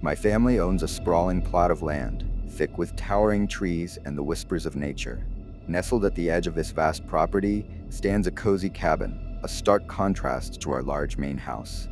My family owns a sprawling plot of land, thick with towering trees and the whispers of nature. Nestled at the edge of this vast property stands a cozy cabin, a stark contrast to our large main house.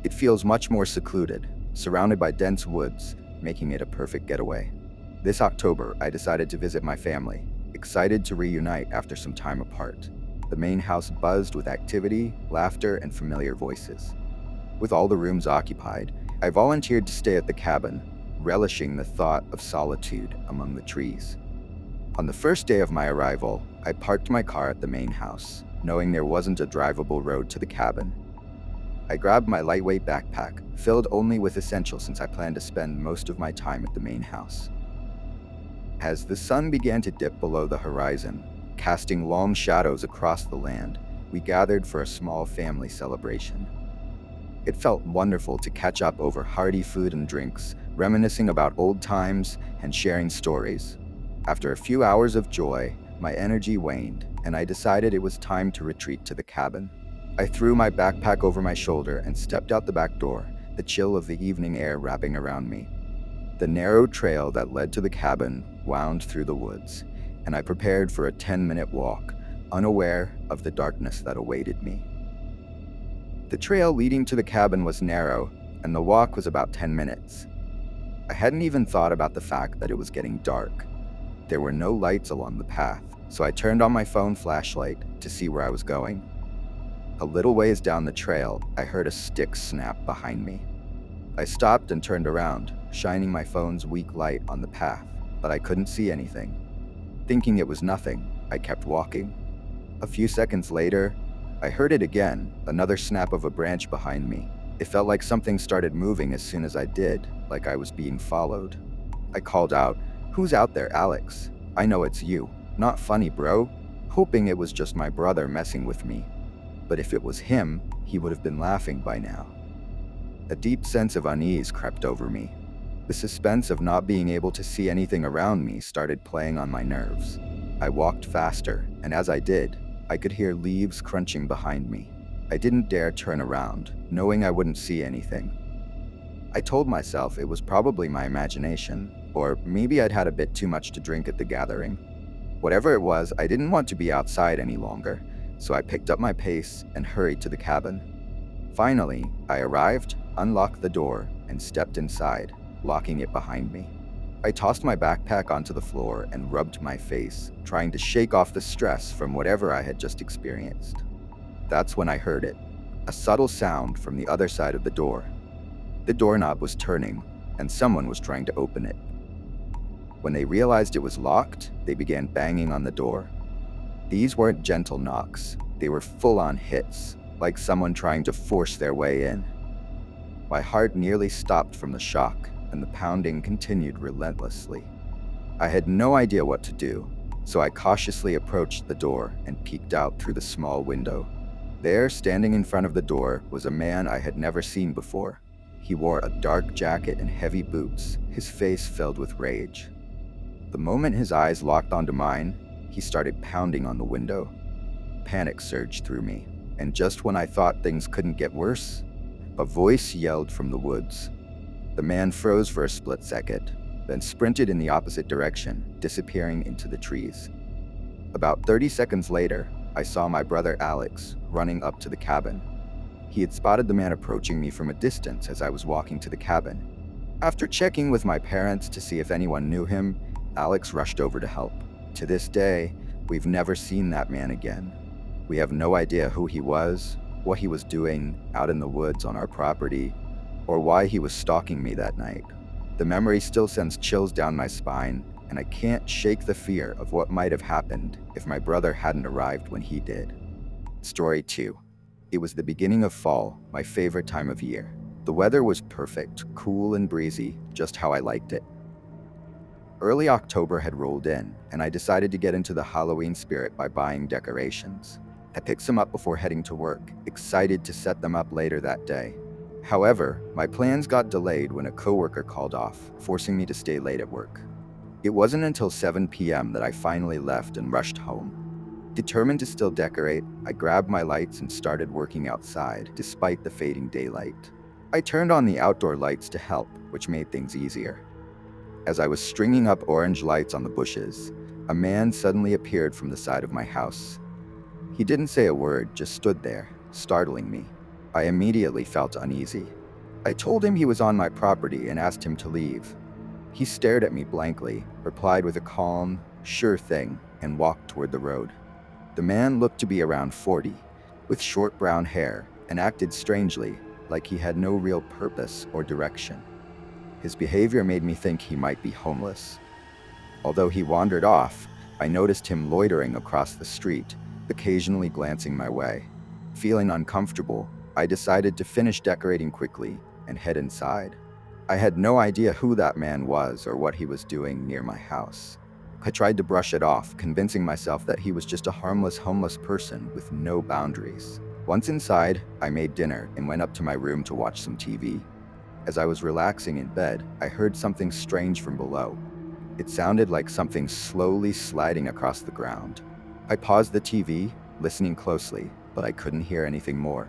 It feels much more secluded, surrounded by dense woods, making it a perfect getaway. This October, I decided to visit my family, excited to reunite after some time apart. The main house buzzed with activity, laughter, and familiar voices. With all the rooms occupied, I volunteered to stay at the cabin, relishing the thought of solitude among the trees. On the first day of my arrival, I parked my car at the main house, knowing there wasn't a drivable road to the cabin. I grabbed my lightweight backpack, filled only with essentials since I planned to spend most of my time at the main house. As the sun began to dip below the horizon, casting long shadows across the land, we gathered for a small family celebration. It felt wonderful to catch up over hearty food and drinks, reminiscing about old times and sharing stories. After a few hours of joy, my energy waned, and I decided it was time to retreat to the cabin. I threw my backpack over my shoulder and stepped out the back door, the chill of the evening air wrapping around me. The narrow trail that led to the cabin wound through the woods, and I prepared for a 10-minute walk, unaware of the darkness that awaited me. The trail leading to the cabin was narrow, and the walk was about 10 minutes. I hadn't even thought about the fact that it was getting dark. There were no lights along the path, so I turned on my phone flashlight to see where I was going. A little ways down the trail, I heard a stick snap behind me. I stopped and turned around, shining my phone's weak light on the path, but I couldn't see anything. Thinking it was nothing, I kept walking. A few seconds later, I heard it again, another snap of a branch behind me. It felt like something started moving as soon as I did, like I was being followed. I called out, "Who's out there, Alex? I know it's you. Not funny, bro," hoping it was just my brother messing with me. But if it was him, he would have been laughing by now. A deep sense of unease crept over me. The suspense of not being able to see anything around me started playing on my nerves. I walked faster, and as I did, I could hear leaves crunching behind me. I didn't dare turn around, knowing I wouldn't see anything. I told myself it was probably my imagination, or maybe I'd had a bit too much to drink at the gathering. Whatever it was, I didn't want to be outside any longer, so I picked up my pace and hurried to the cabin. Finally, I arrived, unlocked the door, and stepped inside, locking it behind me. I tossed my backpack onto the floor and rubbed my face, trying to shake off the stress from whatever I had just experienced. That's when I heard it, a subtle sound from the other side of the door. The doorknob was turning, and someone was trying to open it. When they realized it was locked, they began banging on the door. These weren't gentle knocks, they were full-on hits, like someone trying to force their way in. My heart nearly stopped from the shock, and the pounding continued relentlessly. I had no idea what to do, so I cautiously approached the door and peeked out through the small window. There, standing in front of the door, was a man I had never seen before. He wore a dark jacket and heavy boots, his face filled with rage. The moment his eyes locked onto mine, he started pounding on the window. Panic surged through me, and just when I thought things couldn't get worse, a voice yelled from the woods. The man froze for a split second, then sprinted in the opposite direction, disappearing into the trees. About 30 seconds later, I saw my brother Alex running up to the cabin. He had spotted the man approaching me from a distance as I was walking to the cabin. After checking with my parents to see if anyone knew him, Alex rushed over to help. To this day, we've never seen that man again. We have no idea who he was, what he was doing out in the woods on our property, or why he was stalking me that night. The memory still sends chills down my spine, and I can't shake the fear of what might have happened if my brother hadn't arrived when he did. Story 2. It was the beginning of fall, my favorite time of year. The weather was perfect, cool and breezy, just how I liked it. Early October had rolled in, and I decided to get into the Halloween spirit by buying decorations. I picked some up before heading to work, excited to set them up later that day. However, my plans got delayed when a coworker called off, forcing me to stay late at work. It wasn't until 7 p.m. that I finally left and rushed home. Determined to still decorate, I grabbed my lights and started working outside, despite the fading daylight. I turned on the outdoor lights to help, which made things easier. As I was stringing up orange lights on the bushes, a man suddenly appeared from the side of my house. He didn't say a word, just stood there, startling me. I immediately felt uneasy. I told him he was on my property and asked him to leave. He stared at me blankly, replied with a calm, "Sure thing," and walked toward the road. The man looked to be around 40, with short brown hair, and acted strangely, like he had no real purpose or direction. His behavior made me think he might be homeless. Although he wandered off, I noticed him loitering across the street, occasionally glancing my way. Feeling uncomfortable, I decided to finish decorating quickly and head inside. I had no idea who that man was or what he was doing near my house. I tried to brush it off, convincing myself that he was just a harmless homeless person with no boundaries. Once inside, I made dinner and went up to my room to watch some TV. As I was relaxing in bed, I heard something strange from below. It sounded like something slowly sliding across the ground. I paused the TV, listening closely, but I couldn't hear anything more.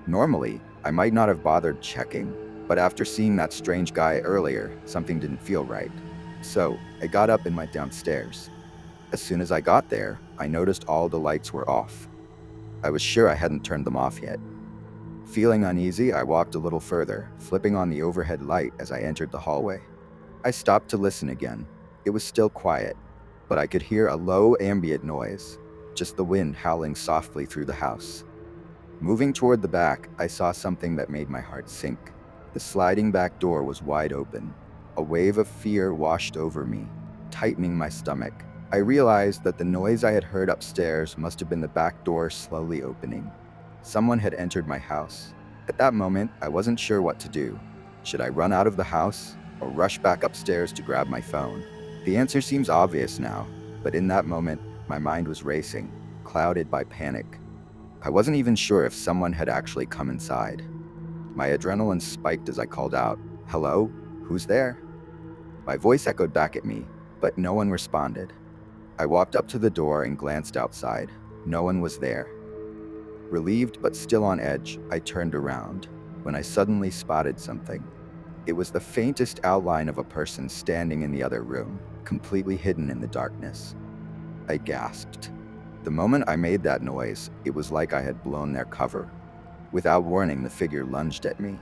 Normally, I might not have bothered checking, but after seeing that strange guy earlier, something didn't feel right. So, I got up and went downstairs. As soon as I got there, I noticed all the lights were off. I was sure I hadn't turned them off yet. Feeling uneasy, I walked a little further, flipping on the overhead light as I entered the hallway. I stopped to listen again. It was still quiet, but I could hear a low ambient noise, just the wind howling softly through the house. Moving toward the back, I saw something that made my heart sink. The sliding back door was wide open. A wave of fear washed over me, tightening my stomach. I realized that the noise I had heard upstairs must have been the back door slowly opening. Someone had entered my house. At that moment, I wasn't sure what to do. Should I run out of the house or rush back upstairs to grab my phone? The answer seems obvious now, but in that moment, my mind was racing, clouded by panic. I wasn't even sure if someone had actually come inside. My adrenaline spiked as I called out, "Hello? Who's there?" My voice echoed back at me, but no one responded. I walked up to the door and glanced outside. No one was there. Relieved but still on edge, I turned around when I suddenly spotted something. It was the faintest outline of a person standing in the other room, completely hidden in the darkness. I gasped. The moment I made that noise, it was like I had blown their cover. Without warning, the figure lunged at me.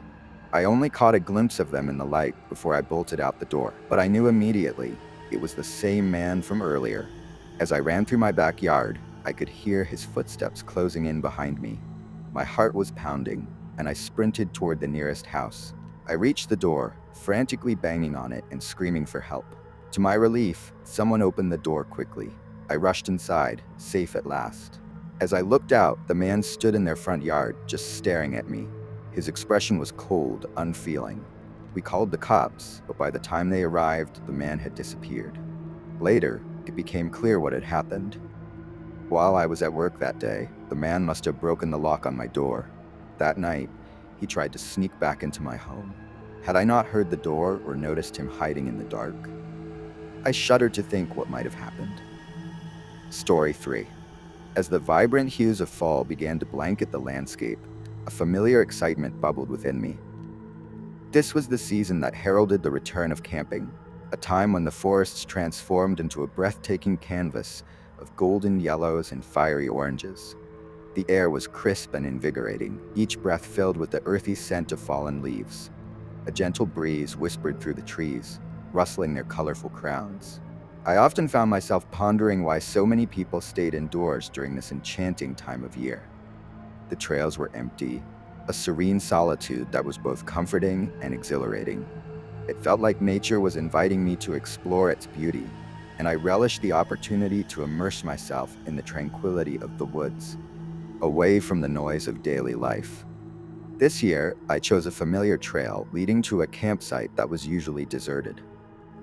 I only caught a glimpse of them in the light before I bolted out the door, but I knew immediately it was the same man from earlier. As I ran through my backyard, I could hear his footsteps closing in behind me. My heart was pounding, and I sprinted toward the nearest house. I reached the door, frantically banging on it and screaming for help. To my relief, someone opened the door quickly. I rushed inside, safe at last. As I looked out, the man stood in their front yard, just staring at me. His expression was cold, unfeeling. We called the cops, but by the time they arrived, the man had disappeared. Later, it became clear what had happened. While I was at work that day, the man must have broken the lock on my door. That night, he tried to sneak back into my home. Had I not heard the door or noticed him hiding in the dark? I shuddered to think what might have happened. Story 3. As the vibrant hues of fall began to blanket the landscape, a familiar excitement bubbled within me. This was the season that heralded the return of camping, a time when the forests transformed into a breathtaking canvas of golden yellows and fiery oranges. The air was crisp and invigorating, each breath filled with the earthy scent of fallen leaves. A gentle breeze whispered through the trees, rustling their colorful crowns. I often found myself pondering why so many people stayed indoors during this enchanting time of year. The trails were empty, a serene solitude that was both comforting and exhilarating. It felt like nature was inviting me to explore its beauty, and I relished the opportunity to immerse myself in the tranquility of the woods, away from the noise of daily life. This year, I chose a familiar trail leading to a campsite that was usually deserted.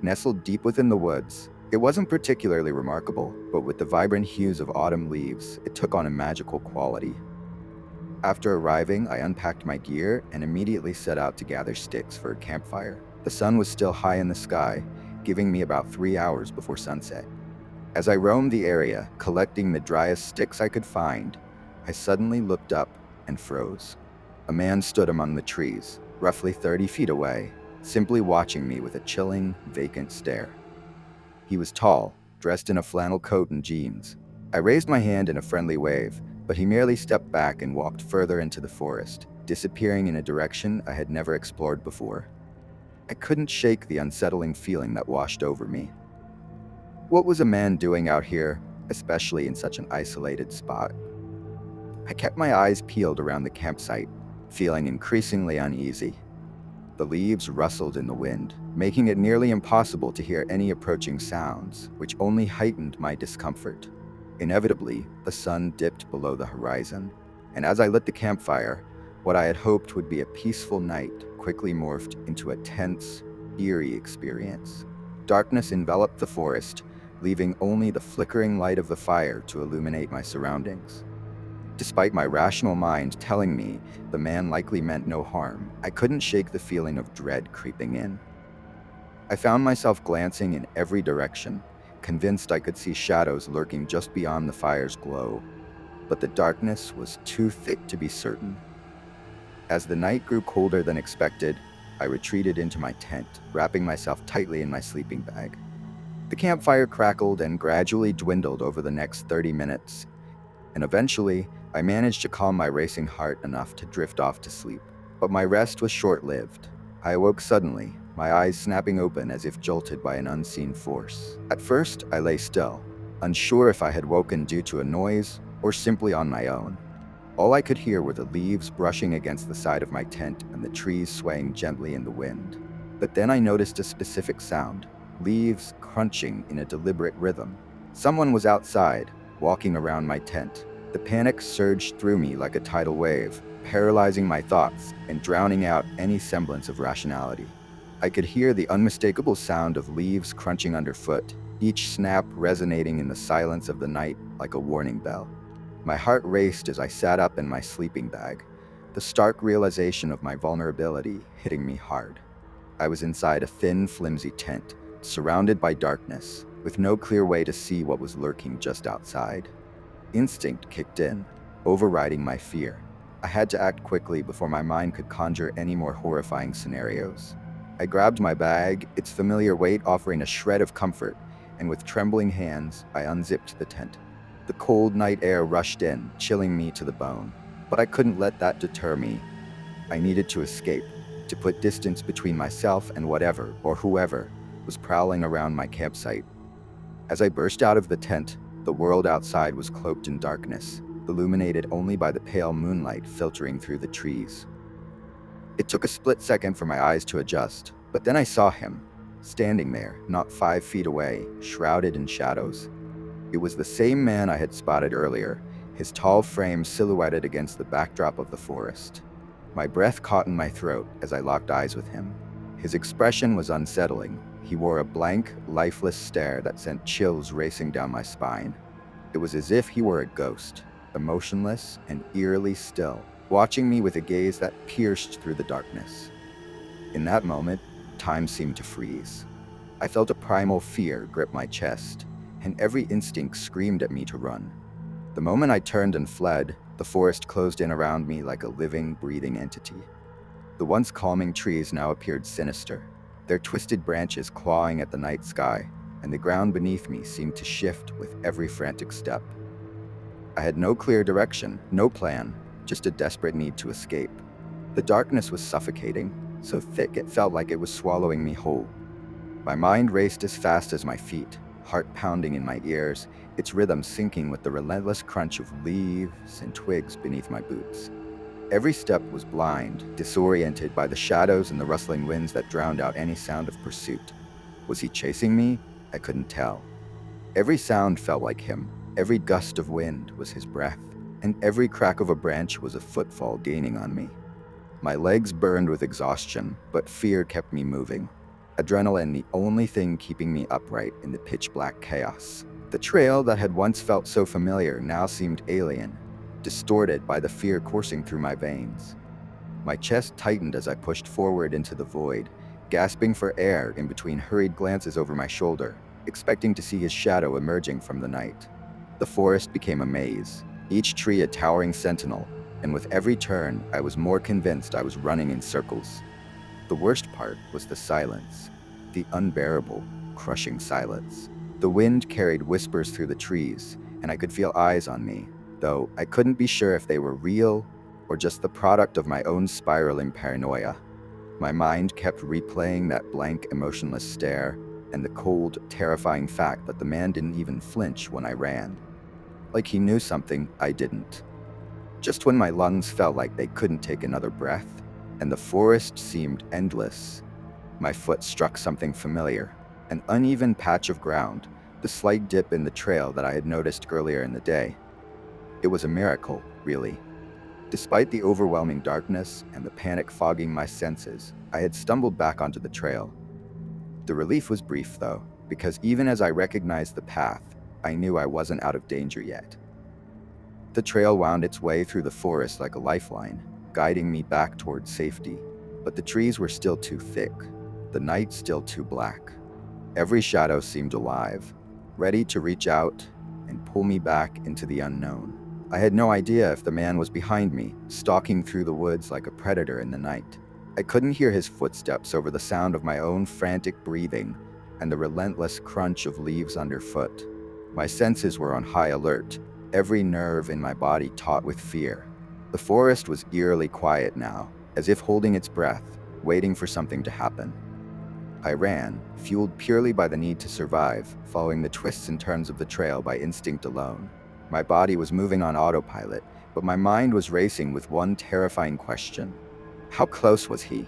Nestled deep within the woods, it wasn't particularly remarkable, but with the vibrant hues of autumn leaves, it took on a magical quality. After arriving, I unpacked my gear and immediately set out to gather sticks for a campfire. The sun was still high in the sky, giving me about 3 hours before sunset. As I roamed the area, collecting the driest sticks I could find, I suddenly looked up and froze. A man stood among the trees, roughly 30 feet away, simply watching me with a chilling, vacant stare. He was tall, dressed in a flannel coat and jeans. I raised my hand in a friendly wave, but he merely stepped back and walked further into the forest, disappearing in a direction I had never explored before. I couldn't shake the unsettling feeling that washed over me. What was a man doing out here, especially in such an isolated spot? I kept my eyes peeled around the campsite, feeling increasingly uneasy. The leaves rustled in the wind, making it nearly impossible to hear any approaching sounds, which only heightened my discomfort. Inevitably, the sun dipped below the horizon, and as I lit the campfire, what I had hoped would be a peaceful night quickly morphed into a tense, eerie experience. Darkness enveloped the forest, leaving only the flickering light of the fire to illuminate my surroundings. Despite my rational mind telling me the man likely meant no harm, I couldn't shake the feeling of dread creeping in. I found myself glancing in every direction, convinced I could see shadows lurking just beyond the fire's glow, but the darkness was too thick to be certain. As the night grew colder than expected, I retreated into my tent, wrapping myself tightly in my sleeping bag. The campfire crackled and gradually dwindled over the next 30 minutes, and eventually, I managed to calm my racing heart enough to drift off to sleep. But my rest was short-lived. I awoke suddenly, my eyes snapping open as if jolted by an unseen force. At first, I lay still, unsure if I had woken due to a noise or simply on my own. All I could hear were the leaves brushing against the side of my tent and the trees swaying gently in the wind. But then I noticed a specific sound, leaves crunching in a deliberate rhythm. Someone was outside, walking around my tent. The panic surged through me like a tidal wave, paralyzing my thoughts and drowning out any semblance of rationality. I could hear the unmistakable sound of leaves crunching underfoot, each snap resonating in the silence of the night like a warning bell. My heart raced as I sat up in my sleeping bag, the stark realization of my vulnerability hitting me hard. I was inside a thin, flimsy tent, surrounded by darkness, with no clear way to see what was lurking just outside. Instinct kicked in, overriding my fear. I had to act quickly before my mind could conjure any more horrifying scenarios. I grabbed my bag, its familiar weight offering a shred of comfort, and with trembling hands, I unzipped the tent. The cold night air rushed in, chilling me to the bone. But I couldn't let that deter me. I needed to escape, to put distance between myself and whatever, or whoever, was prowling around my campsite. As I burst out of the tent, the world outside was cloaked in darkness, illuminated only by the pale moonlight filtering through the trees. It took a split second for my eyes to adjust, but then I saw him, standing there, not 5 feet away, shrouded in shadows. It was the same man I had spotted earlier, his tall frame silhouetted against the backdrop of the forest. My breath caught in my throat as I locked eyes with him. His expression was unsettling. He wore a blank, lifeless stare that sent chills racing down my spine. It was as if he were a ghost, emotionless and eerily still, watching me with a gaze that pierced through the darkness. In that moment, time seemed to freeze. I felt a primal fear grip my chest, and every instinct screamed at me to run. The moment I turned and fled, the forest closed in around me like a living, breathing entity. The once calming trees now appeared sinister, their twisted branches clawing at the night sky, and the ground beneath me seemed to shift with every frantic step. I had no clear direction, no plan, just a desperate need to escape. The darkness was suffocating, so thick it felt like it was swallowing me whole. My mind raced as fast as my feet, heart pounding in my ears, its rhythm syncing with the relentless crunch of leaves and twigs beneath my boots. Every step was blind, disoriented by the shadows and the rustling winds that drowned out any sound of pursuit. Was he chasing me? I couldn't tell. Every sound felt like him. Every gust of wind was his breath, and every crack of a branch was a footfall gaining on me. My legs burned with exhaustion, but fear kept me moving. Adrenaline the only thing keeping me upright in the pitch-black chaos. The trail that had once felt so familiar now seemed alien, distorted by the fear coursing through my veins. My chest tightened as I pushed forward into the void, gasping for air in between hurried glances over my shoulder, expecting to see his shadow emerging from the night. The forest became a maze, each tree a towering sentinel, and with every turn, I was more convinced I was running in circles. The worst part was the silence, the unbearable, crushing silence. The wind carried whispers through the trees, and I could feel eyes on me, though I couldn't be sure if they were real or just the product of my own spiraling paranoia. My mind kept replaying that blank, emotionless stare and the cold, terrifying fact that the man didn't even flinch when I ran. Like he knew something I didn't. Just when my lungs felt like they couldn't take another breath, and the forest seemed endless, my foot struck something familiar, an uneven patch of ground, the slight dip in the trail that I had noticed earlier in the day. It was a miracle, really. Despite the overwhelming darkness and the panic fogging my senses, I had stumbled back onto the trail. The relief was brief, though, because even as I recognized the path, I knew I wasn't out of danger yet. The trail wound its way through the forest like a lifeline, guiding me back towards safety. But the trees were still too thick, the night still too black. Every shadow seemed alive, ready to reach out and pull me back into the unknown. I had no idea if the man was behind me, stalking through the woods like a predator in the night. I couldn't hear his footsteps over the sound of my own frantic breathing and the relentless crunch of leaves underfoot. My senses were on high alert, every nerve in my body taut with fear. The forest was eerily quiet now, as if holding its breath, waiting for something to happen. I ran, fueled purely by the need to survive, following the twists and turns of the trail by instinct alone. My body was moving on autopilot, but my mind was racing with one terrifying question. How close was he?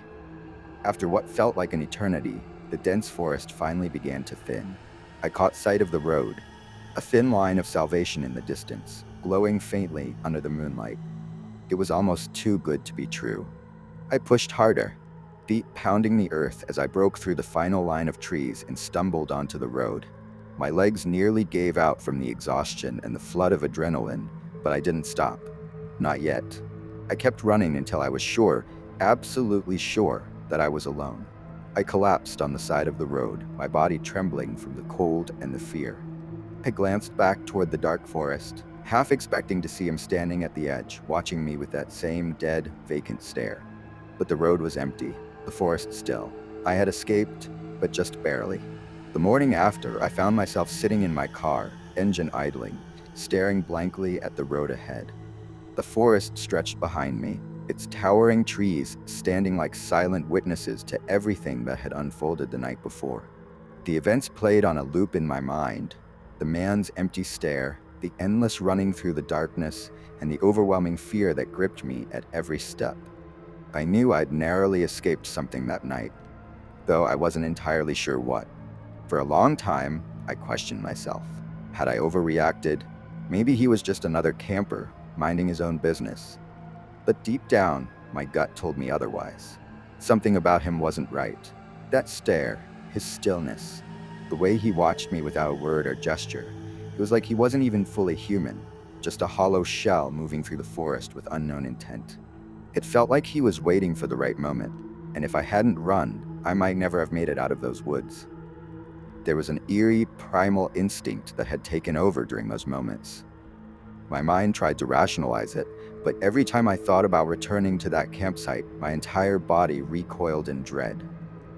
After what felt like an eternity, the dense forest finally began to thin. I caught sight of the road, a thin line of salvation in the distance, glowing faintly under the moonlight. It was almost too good to be true. I pushed harder, feet pounding the earth as I broke through the final line of trees and stumbled onto the road. My legs nearly gave out from the exhaustion and the flood of adrenaline, but I didn't stop. Not yet. I kept running until I was sure, absolutely sure, that I was alone. I collapsed on the side of the road, my body trembling from the cold and the fear. I glanced back toward the dark forest, half expecting to see him standing at the edge, watching me with that same dead, vacant stare. But the road was empty, the forest still. I had escaped, but just barely. The morning after, I found myself sitting in my car, engine idling, staring blankly at the road ahead. The forest stretched behind me, its towering trees standing like silent witnesses to everything that had unfolded the night before. The events played on a loop in my mind, the man's empty stare, the endless running through the darkness, and the overwhelming fear that gripped me at every step. I knew I'd narrowly escaped something that night, though I wasn't entirely sure what. For a long time, I questioned myself. Had I overreacted? Maybe he was just another camper, minding his own business. But deep down, my gut told me otherwise. Something about him wasn't right. That stare, his stillness, the way he watched me without a word or gesture. It was like he wasn't even fully human, just a hollow shell moving through the forest with unknown intent. It felt like he was waiting for the right moment, and if I hadn't run, I might never have made it out of those woods. There was an eerie, primal instinct that had taken over during those moments. My mind tried to rationalize it, but every time I thought about returning to that campsite, my entire body recoiled in dread.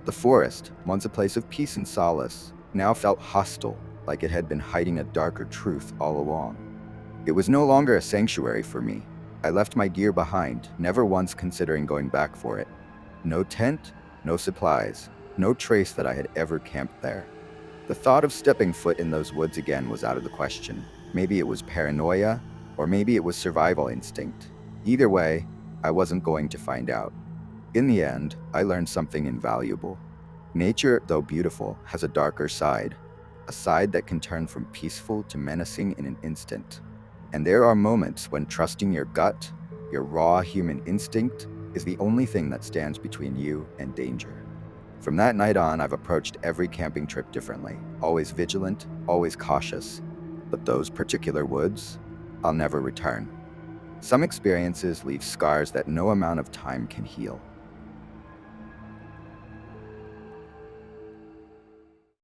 The forest, once a place of peace and solace, now felt hostile, like it had been hiding a darker truth all along. It was no longer a sanctuary for me. I left my gear behind, never once considering going back for it. No tent, no supplies, no trace that I had ever camped there. The thought of stepping foot in those woods again was out of the question. Maybe it was paranoia, or maybe it was survival instinct. Either way, I wasn't going to find out. In the end, I learned something invaluable. Nature, though beautiful, has a darker side, a side that can turn from peaceful to menacing in an instant. And there are moments when trusting your gut, your raw human instinct, is the only thing that stands between you and danger. From that night on, I've approached every camping trip differently, always vigilant, always cautious. But those particular woods, I'll never return. Some experiences leave scars that no amount of time can heal.